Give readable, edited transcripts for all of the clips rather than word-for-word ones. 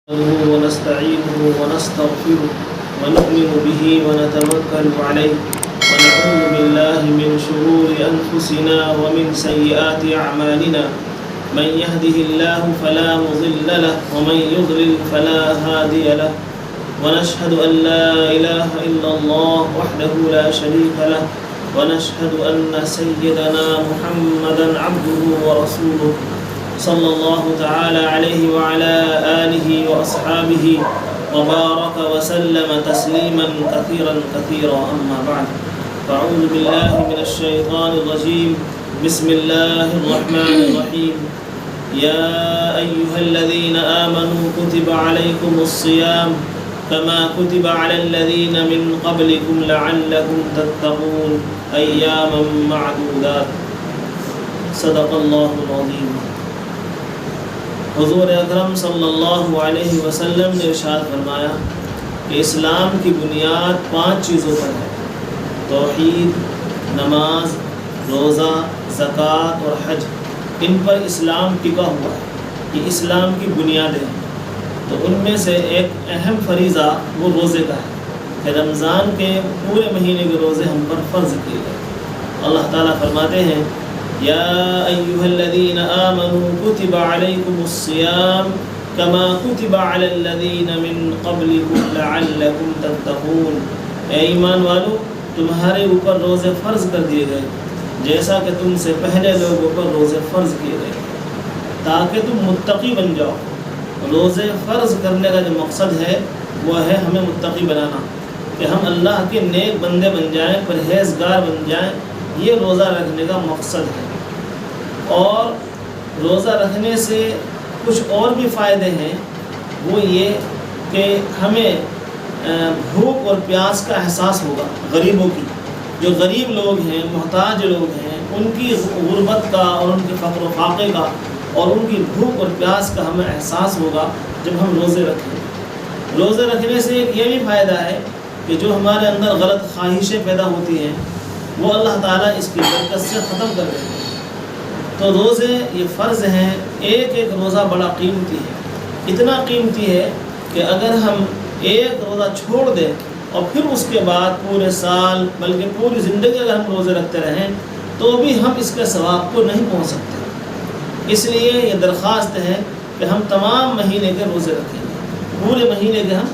ونستعينه ونستغفره ونؤمن به ونتوكل عليه ونعوذ بالله من شرور أنفسنا ومن سيئات أعمالنا من يهده الله فلا مضل له ومن يضلل فلا هادي له ونشهد أن لا إله إلا الله وحده لا شريك له ونشهد أن سيدنا محمدا عبده ورسوله صلى الله تعالى عليه وعلى آله وأصحابه وبارك وسلم تسليما كثيرا كثيرا أما بعد فأعوذ بالله من الشيطان الرجيم بسم الله الرحمن الرحيم يا أيها الذين آمنوا كتب عليكم الصيام كما كتب على الذين من قبلكم لعلكم تتقون أياما معدودات صدق الله العظيم. حضور اکرم صلی اللہ علیہ وسلم نے ارشاد فرمایا کہ اسلام کی بنیاد 5 چیزوں پر ہے: توحید، نماز، روزہ، زکوٰۃ اور حج. ان پر اسلام ٹکا ہوا ہے، یہ اسلام کی بنیادیں ہیں. تو ان میں سے ایک اہم فریضہ وہ روزے کا ہے کہ رمضان کے پورے مہینے کے روزے ہم پر فرض کیے گئے. اللہ تعالیٰ فرماتے ہیں یا ایھا الذین آمنوا کتب علیکم الصیام کما کتب علی الذین من قبلکم لعلکم تتقون. اے ایمان والو، تمہارے اوپر روزے فرض کر دیے گئے جیسا کہ تم سے پہلے لوگوں پر روزے فرض کیے گئے تاکہ تم متقی بن جاؤ. روزے فرض کرنے کا جو مقصد ہے وہ ہے ہمیں متقی بنانا، کہ ہم اللہ کے نیک بندے بن جائیں، پرہیزگار بن جائیں. یہ روزہ رکھنے کا مقصد ہے. اور روزہ رکھنے سے کچھ اور بھی فائدے ہیں. وہ یہ کہ ہمیں بھوک اور پیاس کا احساس ہوگا. غریبوں کی، جو غریب لوگ ہیں، محتاج لوگ ہیں، ان کی غربت کا اور ان کے فقر و فاقے کا اور ان کی بھوک اور پیاس کا ہمیں احساس ہوگا جب ہم روزے رکھیں. روزے رکھنے سے ایک یہ بھی فائدہ ہے کہ جو ہمارے اندر غلط خواہشیں پیدا ہوتی ہیں وہ اللہ تعالیٰ اس کی برکت سے ختم کر دیتے ہیں. تو روزے یہ فرض ہیں. ایک ایک روزہ بڑا قیمتی ہے. اتنا قیمتی ہے کہ اگر ہم ایک روزہ چھوڑ دیں اور پھر اس کے بعد پورے سال بلکہ پوری زندگی اگر ہم روزے رکھتے رہیں تو بھی ہم اس کے ثواب کو نہیں پہنچ سکتے. اس لیے یہ درخواست ہے کہ ہم تمام مہینے کے روزے رکھیں گے. پورے مہینے کے ہم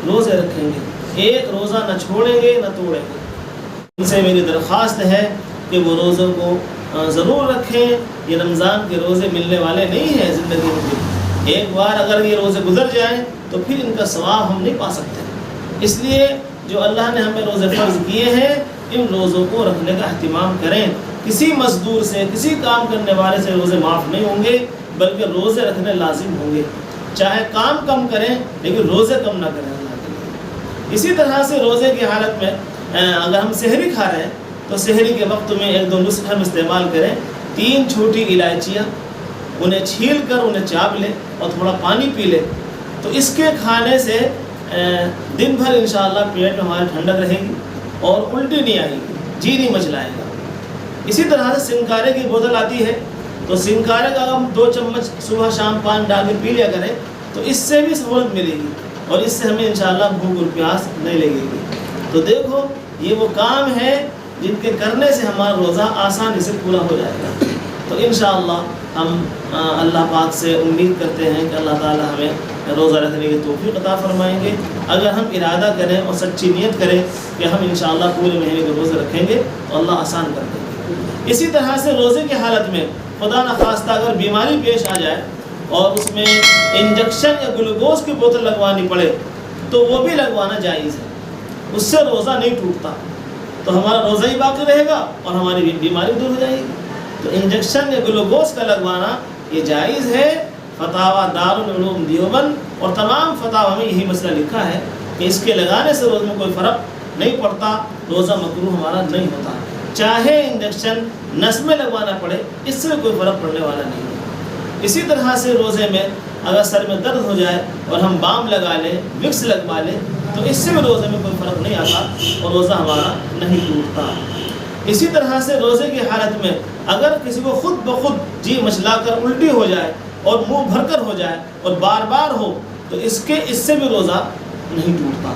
روزے رکھیں گے. ایک روزہ نہ چھوڑیں گے نہ توڑیں گے. ان سے میری درخواست ہے کہ وہ روزوں کو ضرور رکھیں. یہ رمضان کے روزے ملنے والے نہیں ہیں زندگی میں. ایک بار اگر یہ روزے گزر جائیں تو پھر ان کا ثواب ہم نہیں پا سکتے. اس لیے جو اللہ نے ہمیں روزے فرض کیے ہیں ان روزوں کو رکھنے کا اہتمام کریں. کسی مزدور سے، کسی کام کرنے والے سے روزے معاف نہیں ہوں گے بلکہ روزے رکھنے لازم ہوں گے. چاہے کام کم کریں لیکن روزے کم نہ کریں اللہ کے لیے. اسی طرح سے روزے کی حالت میں اگر ہم سحری کھا رہے ہیں تو سحری کے وقت میں 1-2 نسخے ہم استعمال کریں. 3 چھوٹی الائچیاں، انہیں چھیل کر انہیں چاپ لیں اور تھوڑا پانی پی لیں. تو اس کے کھانے سے دن بھر انشاءاللہ پیٹ میں ہمارے ٹھنڈک رہے گی اور الٹی نہیں آئے گی، جی نہیں مچلائے گا. اسی طرح سے سنکارے کی بوتل آتی ہے تو سنکارے کا ہم 2 چمچ صبح شام پانی ڈال کے پی لیا کریں تو اس سے بھی سہولت ملے گی اور اس سے ہمیں انشاءاللہ بھوک اور پیاس نہیں لگے گی. تو دیکھو یہ وہ کام ہے جن کے کرنے سے ہمارا روزہ آسانی سے پورا ہو جائے گا. تو انشاءاللہ ہم اللہ پاک سے امید کرتے ہیں کہ اللہ تعالیٰ ہمیں روزہ رکھنے کی توفیق عطا فرمائیں گے. اگر ہم ارادہ کریں اور سچی نیت کریں کہ ہم انشاءاللہ پورے مہینے کے روزے رکھیں گے تو اللہ آسان کر دیں گے. اسی طرح سے روزے کی حالت میں خدا نخواستہ اگر بیماری پیش آ جائے اور اس میں انجیکشن یا گلوکوز کی بوتل لگوانی پڑے تو وہ بھی لگوانا جائز ہے. اس سے روزہ نہیں ٹوٹتا تو ہمارا روزہ ہی باقی رہے گا اور ہماری بیماری دور ہو جائے گی. تو انجیکشن یا گلوکوز کا لگوانا یہ جائز ہے. فتاوی دارالعلوم دیوبند اور تمام فتاوی میں یہی مسئلہ لکھا ہے کہ اس کے لگانے سے روزے میں کوئی فرق نہیں پڑتا، روزہ مکروہ ہمارا نہیں ہوتا. چاہے انجیکشن نس میں لگوانا پڑے اس سے کوئی فرق پڑنے والا نہیں ہے. اسی طرح سے روزے میں اگر سر میں درد ہو جائے اور ہم بام لگا لیں، وکس لگوا لیں تو اس سے بھی روزے میں کوئی فرق نہیں آتا اور روزہ ہمارا نہیں ٹوٹتا. اسی طرح سے روزے کی حالت میں اگر کسی کو خود بخود جی مچلا کر الٹی ہو جائے اور منہ بھر کر ہو جائے اور بار بار ہو تو اس سے بھی روزہ نہیں ٹوٹتا۔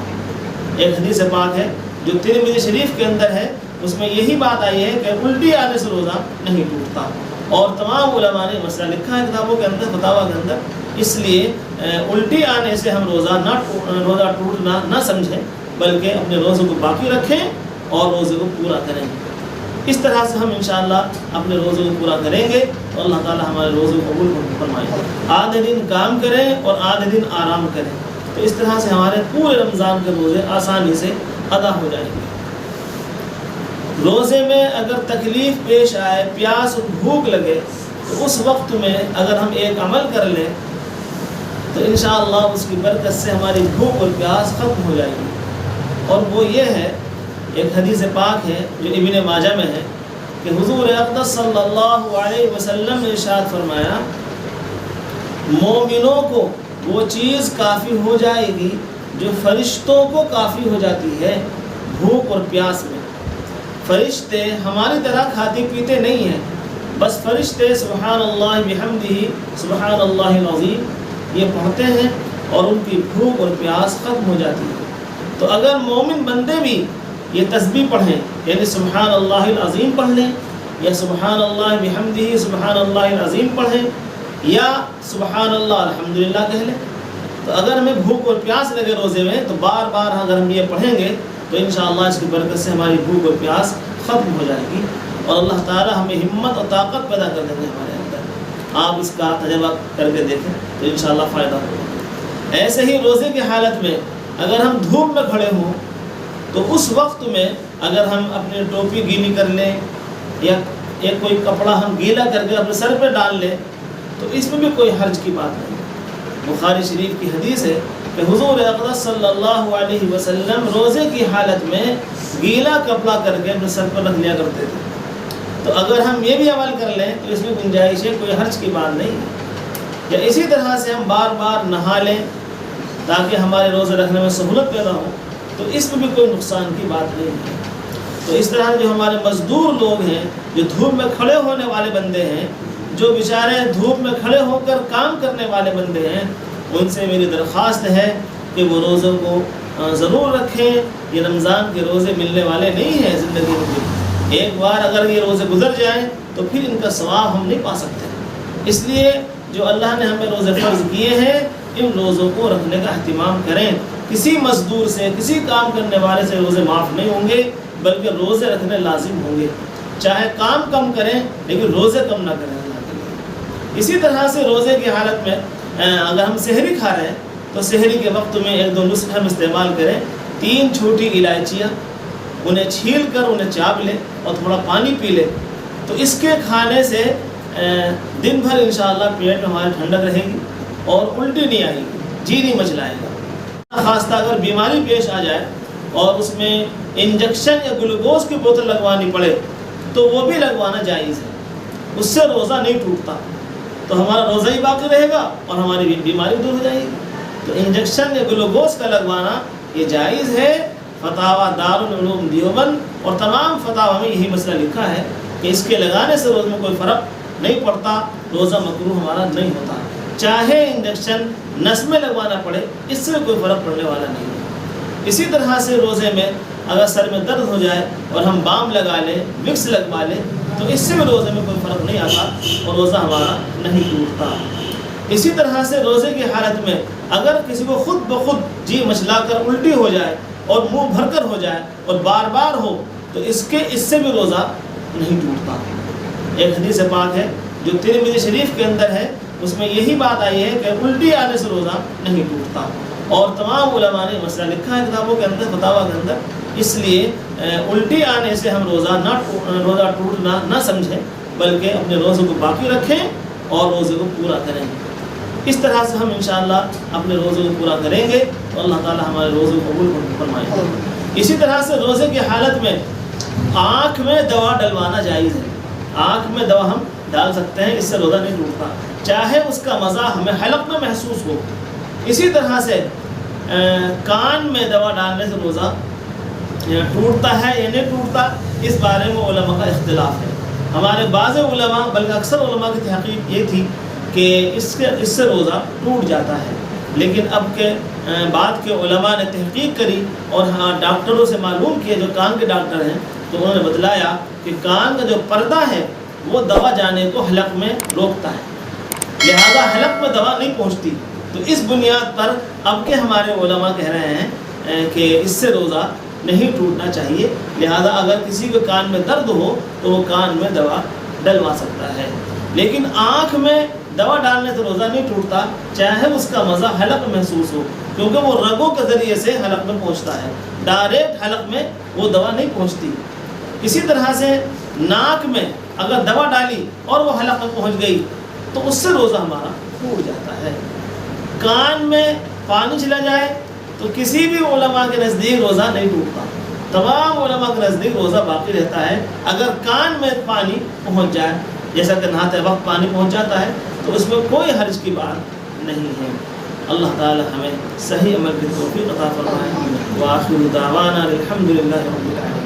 ایک حدیث پاک ہے جو ترمذی شریف کے اندر ہے، اس میں یہی بات آئی ہے کہ الٹی آنے سے روزہ نہیں ٹوٹتا، اور تمام علماء نے مسئلہ لکھا ہے کتابوں کے اندر، فتاویٰ کے اندر۔ اس لیے الٹی آنے سے ہم روزہ ٹوٹنا نہ سمجھیں، بلکہ اپنے روزے کو باقی رکھیں اور روزے کو پورا کریں۔ اس طرح سے ہم انشاءاللہ اپنے روزے کو پورا کریں گے تو اللہ تعالی ہمارے روزے کو قبول فرمائیں گے۔ آدھے دن کام کریں اور آدھے دن آرام کریں، تو اس طرح سے ہمارے پورے رمضان کے روزے آسانی سے ادا ہو جائیں گے۔ روزے میں اگر تکلیف پیش آئے، پیاس اور بھوک لگے، تو اس وقت میں اگر ہم ایک عمل کر لیں تو انشاءاللہ اس کی برکت سے ہماری بھوک اور پیاس ختم ہو جائے گی، اور وہ یہ ہے، ایک حدیث پاک ہے جو ابن ماجہ میں ہے کہ حضور اقدس صلی اللہ علیہ وسلم نے ارشاد فرمایا، مومنوں کو وہ چیز کافی ہو جائے گی جو فرشتوں کو کافی ہو جاتی ہے بھوک اور پیاس میں۔ فرشتے ہماری طرح کھاتے پیتے نہیں ہیں، بس فرشتے سبحان اللہ بحمدہ سبحان اللہ العظیم یہ پڑھتے ہیں اور ان کی بھوک اور پیاس ختم ہو جاتی ہے۔ تو اگر مومن بندے بھی یہ تسبیح پڑھیں، یعنی سبحان اللہ العظیم پڑھ لیں، یا سبحان اللہ بحمدہ سبحان اللہ العظیم پڑھیں، یا سبحان اللہ الحمدللہ کہہ لیں، تو اگر ہمیں بھوک اور پیاس لگے روزے میں تو بار بار اگر ہم یہ پڑھیں گے تو انشاءاللہ اس کی برکت سے ہماری بھوک اور پیاس ختم ہو جائے گی، اور اللہ تعالی ہمیں ہمت اور طاقت پیدا کر دیں گے ہمارے اندر۔ آپ اس کا تجربہ کر کے دیکھیں تو انشاءاللہ فائدہ ہوگا۔ ایسے ہی روزے کی حالت میں اگر ہم دھوپ میں کھڑے ہوں تو اس وقت میں اگر ہم اپنی ٹوپی گیلی کر لیں یا ایک کوئی کپڑا ہم گیلا کر کے اپنے سر پہ ڈال لیں تو اس میں بھی کوئی حرج کی بات نہیں۔ بخاری شریف کی حدیث ہے کہ حضور اقدس صلی اللہ علیہ وسلم روزے کی حالت میں گیلا کپڑا کر کے اپنے سر پر رکھ لیا کرتے تھے۔ تو اگر ہم یہ بھی عمل کر لیں تو اس میں گنجائش ہے، کوئی حرج کی بات نہیں ہے۔ یا اسی طرح سے ہم بار بار نہا لیں تاکہ ہمارے روزے رکھنے میں سہولت پیدا ہو، تو اس میں بھی کوئی نقصان کی بات نہیں ہے۔ تو اس طرح جو ہمارے مزدور لوگ ہیں، جو دھوپ میں کھڑے ہونے والے بندے ہیں، جو بیچارے دھوپ میں کھڑے ہو کر کام کرنے والے بندے ہیں، ان سے میری درخواست ہے کہ وہ روزوں کو ضرور رکھیں۔ یہ رمضان کے روزے ملنے والے نہیں ہیں زندگی میں، ایک بار اگر یہ روزے گزر جائیں تو پھر ان کا ثواب ہم نہیں پا سکتے۔ اس لیے جو اللہ نے ہمیں روزے فرض کیے ہیں، ان روزوں کو رکھنے کا اہتمام کریں۔ کسی مزدور سے، کسی کام کرنے والے سے روزے معاف نہیں ہوں گے، بلکہ روزے رکھنے لازم ہوں گے۔ چاہے کام کم کریں لیکن روزے کم نہ کریں اللہ کے لیے۔ اسی طرح سے روزے کی حالت میں اگر ہم سحری کھا رہے ہیں تو سحری کے وقت میں ایک دو نسخے ہم استعمال کریں۔ 3 چھوٹی الائچیاں، انہیں چھیل کر انہیں چاپ لیں اور تھوڑا پانی پی لیں، تو اس کے کھانے سے دن بھر انشاءاللہ پیٹ میں ہمارے ٹھنڈک رہے گی اور الٹی نہیں آئے گی، جی نہیں مچلائے گا۔ خاصہ اگر بیماری پیش آ جائے اور اس میں انجیکشن یا گلوکوز کی بوتل لگوانی پڑے تو وہ بھی لگوانا جائز ہے، اس سے روزہ نہیں ٹوٹتا، تو ہمارا روزہ ہی باقی رہے گا اور ہماری بیماری دور ہو جائے گی۔ تو انجیکشن یا گلوکوز کا لگوانا یہ جائز ہے۔ فتاویٰ دارالعلوم دیوبند اور تمام فتاویٰ میں یہی مسئلہ لکھا ہے کہ اس کے لگانے سے روزے میں کوئی فرق نہیں پڑتا، روزہ مکروہ ہمارا نہیں ہوتا، چاہے انجیکشن نس میں لگوانا پڑے، اس سے کوئی فرق پڑنے والا نہیں ہے۔ اسی طرح سے روزے میں اگر سر میں درد ہو جائے اور ہم بام لگا لیں، وکس لگوا لیں، تو اس سے بھی روزے میں کوئی فرق نہیں آتا اور روزہ ہمارا نہیں ٹوٹتا۔ اسی طرح سے روزے کی حالت میں اگر کسی کو خود بخود جی مچلا کر الٹی ہو جائے اور منہ بھر کر ہو جائے اور بار بار ہو تو اس سے بھی روزہ نہیں ٹوٹتا۔ ایک حدیث پاک ہے جو ترمذی شریف کے اندر ہے، اس میں یہی بات آئی ہے کہ الٹی آنے سے روزہ نہیں ٹوٹتا، اور تمام علماء نے مسئلہ لکھا ہے کتابوں کے اندر، فتاویٰ کے اندر۔ اس لیے الٹی آنے سے ہم روزہ ٹوٹنا نہ سمجھیں، بلکہ اپنے روزے کو باقی رکھیں اور روزے کو پورا کریں۔ اس طرح سے ہم انشاءاللہ اپنے روزے کو پورا کریں گے تو اللہ تعالی ہمارے روزے کو قبول فرمائے گا۔ اسی طرح سے روزے کی حالت میں آنکھ میں دوا ڈلوانا جائز ہے، آنکھ میں دوا ہم ڈال سکتے ہیں، اس سے روزہ نہیں ٹوٹتا، چاہے اس کا مزہ ہمیں حلق میں محسوس ہو۔ اسی طرح سے کان میں دوا ڈالنے سے روزہ ٹوٹتا ہے یا نہیں ٹوٹتا، اس بارے میں علماء کا اختلاف ہے۔ ہمارے بعض علماء بلکہ اکثر علماء کی تحقیق یہ تھی کہ اس سے روزہ ٹوٹ جاتا ہے، لیکن اب کے بعد کے علماء نے تحقیق کری اور ڈاکٹروں سے معلوم کیا جو کان کے ڈاکٹر ہیں، تو انہوں نے بتلایا کہ کان کا جو پردہ ہے وہ دوا جانے کو حلق میں روکتا ہے، لہذا حلق میں دوا نہیں پہنچتی۔ تو اس بنیاد پر اب کے ہمارے علماء کہہ رہے ہیں کہ اس سے روزہ نہیں ٹوٹنا چاہیے، لہذا اگر کسی کے کان میں درد ہو تو وہ کان میں دوا ڈلوا سکتا ہے۔ لیکن آنکھ میں دوا ڈالنے سے روزہ نہیں ٹوٹتا، چاہے اس کا مزہ حلق میں محسوس ہو، کیونکہ وہ رگوں کے ذریعے سے حلق میں پہنچتا ہے، ڈائریکٹ حلق میں وہ دوا نہیں پہنچتی۔ اسی طرح سے ناک میں اگر دوا ڈالی اور وہ حلق میں پہنچ گئی تو اس سے روزہ ہمارا ٹوٹ جاتا ہے۔ کان میں پانی چلا جائے تو کسی بھی علماء کے نزدیک روزہ نہیں ٹوٹتا، تمام علماء کے نزدیک روزہ باقی رہتا ہے۔ اگر کان میں پانی پہنچ جائے، جیسا کہ نہاتے وقت پانی پہنچ جاتا ہے، تو اس میں کوئی حرج کی بات نہیں ہے۔ اللہ تعالی ہمیں صحیح عمل کی توفیق عطا فرمائے۔ وآخر دعوانا الحمد للہ رب العالمین۔